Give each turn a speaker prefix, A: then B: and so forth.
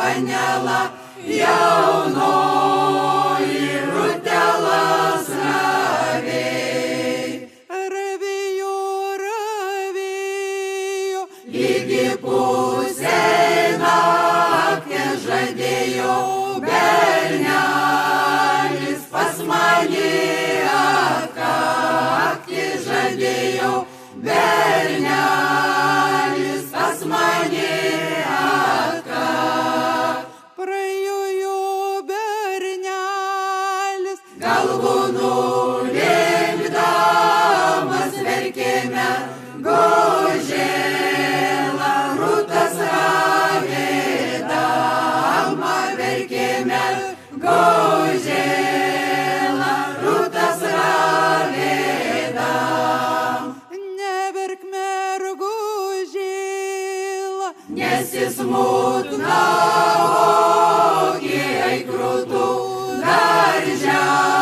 A: panela, jaunoji rutelas ravėjai.
B: Ravėjo,
A: Lygi pusei naktį žadėjo bernelis pas mane atkakti, žadėjo bernelis pas mane atkakti.
B: praėjo jo bernelis,
A: Galvų nulenkdamas verkėme gožėlą, rūtas ravėdama verkėme gožėlą, rūtas ravėdama.
B: neverk mergužėla,
A: Nesismutna, ogi krūtų darželį.